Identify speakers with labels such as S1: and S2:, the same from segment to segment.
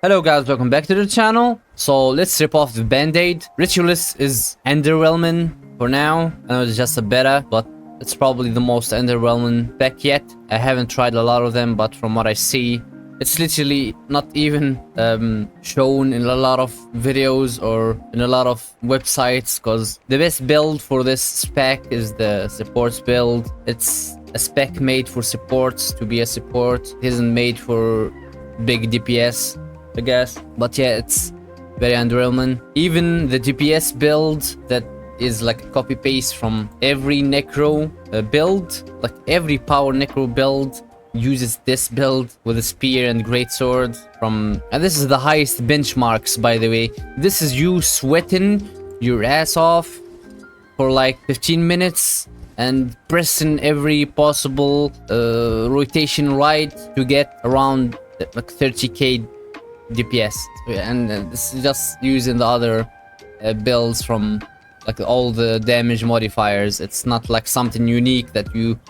S1: Hello guys, welcome back to the channel. So let's rip off the band-aid. Ritualist is underwhelming for now. I know it's just a beta, but it's probably the most underwhelming spec yet. I haven't tried a lot of them, but from what I see, it's literally not even shown in a lot of videos or in a lot of websites, because the best build for this spec is the supports build. It's a spec made for supports to be a support. It isn't made for big DPS, I guess. But yeah, it's very underwhelming. Even the DPS build that is like a copy paste from every necro build, like every power necro build uses this build with a spear and greatsword from, and this is the highest benchmarks, by the way. This is you sweating your ass off for like 15 minutes and pressing every possible rotation right to get around like 30k DPS, and this is just using the other builds from like all the damage modifiers. It's not like something unique that you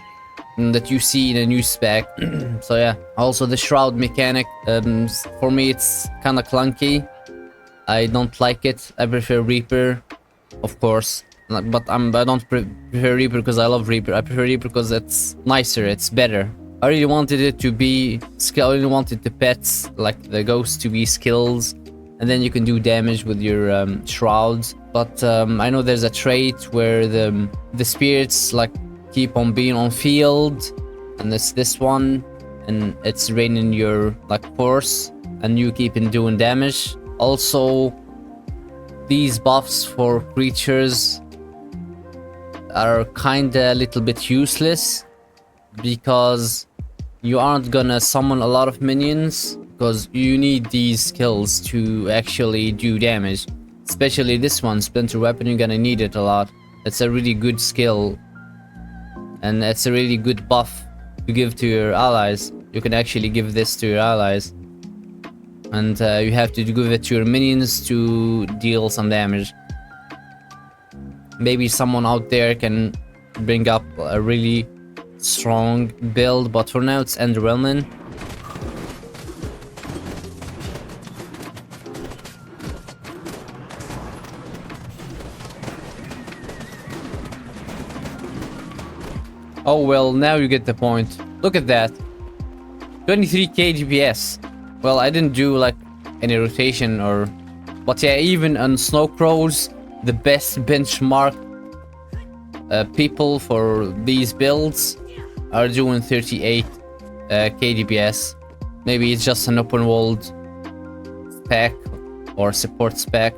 S1: see in a new spec. So yeah, also the shroud mechanic, for me it's kind of clunky. I don't like it. I prefer Reaper, of course, but I don't prefer Reaper because I love Reaper. I prefer Reaper because it's nicer, it's better. I really wanted it to be skill. I really wanted the pets, like the ghosts, to be skills, and then you can do damage with your shrouds. But I know there's a trait where the spirits like keep on being on field, and it's this one, and it's raining your like force, and you keep on doing damage. Also, these buffs for creatures are kinda a little bit useless, because you aren't gonna summon a lot of minions, because you need these skills to actually do damage. Especially this one, Splinter Weapon, you're gonna need it a lot. It's a really good skill, and it's a really good buff to give to your allies. You can actually give this to your allies, and you have to give it to your minions to deal some damage. Maybe someone out there can bring up a really strong build, but for now it's underwhelming. Oh well, now you get the point. Look at that, 23k DPS. Well, I didn't do like any rotation or, but yeah, even on Snow Crows, the best benchmark people for these builds are doing 38k DPS. Maybe it's just an open world spec or support spec.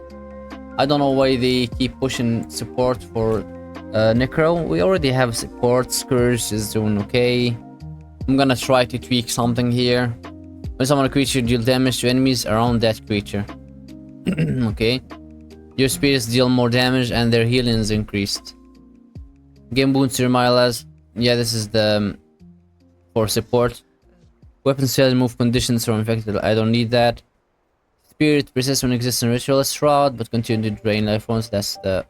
S1: I don't know why they keep pushing support for necro. We already have support. Scourge is doing okay. I'm gonna try to tweak something here. When summon a creature, deal damage to enemies around that creature. Okay. Your spirits deal more damage and their healing is increased. Game boons to your milas. Yeah, this is the for support. Weapon sales move conditions from infected. I don't need that. Spirit persists when exists in Ritualist Shroud, but continue to drain life forms. That's the.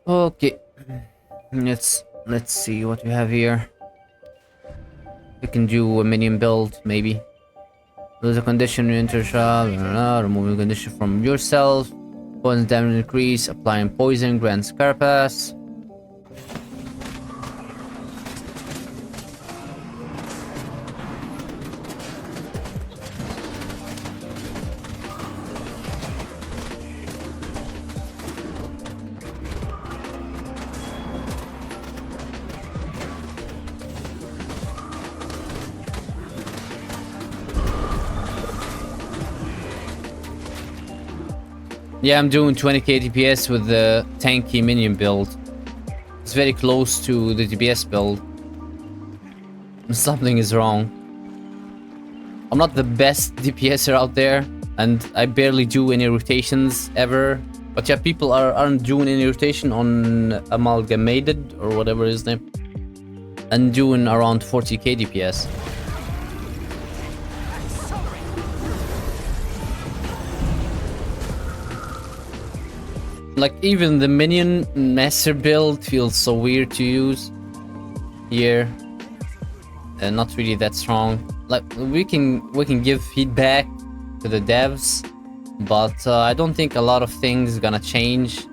S1: Okay. Let's see what we have here. We can do a minion build, maybe. Lose a condition, you enter shroud. Remove a condition from yourself. Poison damage increase. Applying poison grants carapace. Yeah, I'm doing 20k DPS with the tanky minion build. It's very close to the DPS build. Something is wrong. I'm not the best DPSer out there, and I barely do any rotations ever. But yeah, people aren't doing any rotation on Amalgamated or whatever his name, and doing around 40k DPS. Like, even the minion master build feels so weird to use here. Not really that strong. like we can give feedback to the devs, but I don't think a lot of things gonna change.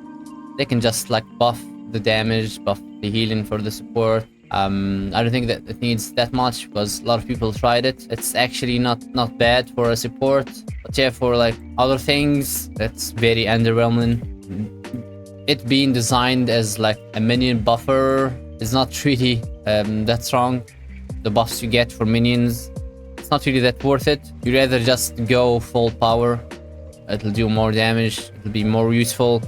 S1: They can just like buff the damage, buff the healing for the support. I don't think that it needs that much because a lot of people tried it. It's actually not bad for a support, but yeah, for like other things, it's very underwhelming. It being designed as like a minion buffer is not really that strong. The buffs you get for minions, it's not really that worth it. You'd rather just go full power. It'll do more damage, it'll be more useful.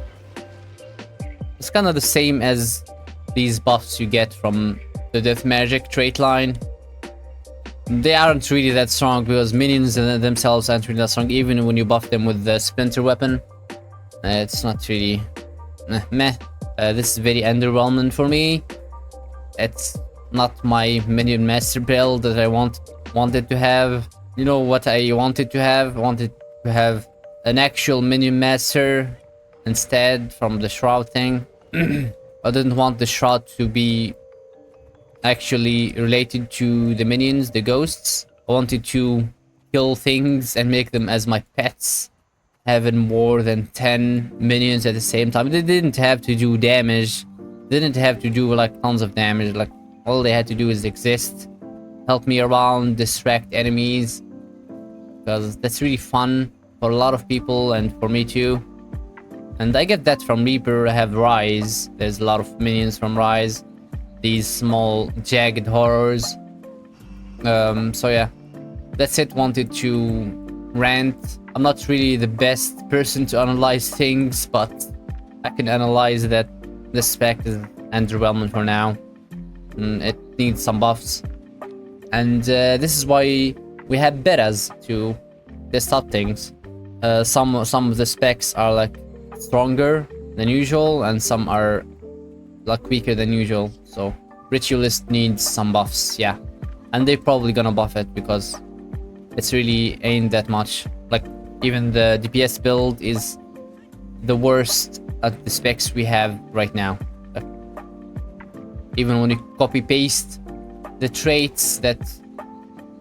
S1: It's kind of the same as these buffs you get from the death magic trait line. They aren't really that strong because minions themselves aren't really that strong, even when you buff them with the splinter weapon. It's not really meh. This is very underwhelming for me. It's not my minion master build that I wanted to have. You know what I wanted to have? I wanted to have an actual minion master instead from the shroud thing. I didn't want the shroud to be actually related to the minions, the ghosts. I wanted to kill things and make them as my pets, having more than 10 minions at the same time. They didn't have to do damage, didn't have to do like tons of damage. Like all they had to do is exist, help me around, distract enemies, because that's really fun for a lot of people and for me too. And I get that from Reaper. I have Rise. There's a lot of minions from Rise. These small jagged horrors. So yeah, that's it. Wanted to rant. I'm not really the best person to analyze things, but I can analyze that this spec is underwhelming for now. It needs some buffs. And this is why we have betas to test out things. Some of the specs are like stronger than usual, and some are like weaker than usual. So Ritualist needs some buffs, yeah, and they're probably gonna buff it because it's really ain't that much. Like even the DPS build is the worst at the specs we have right now. Like, even when you copy paste the traits that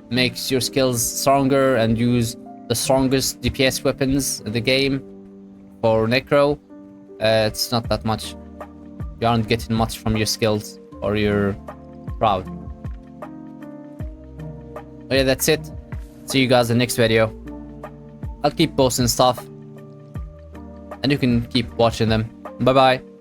S1: makes your skills stronger and use the strongest DPS weapons in the game for Necro, it's not that much. You aren't getting much from your skills or your crowd. But yeah, that's it. See you guys in the next video. I'll keep posting stuff, and you can keep watching them. Bye bye.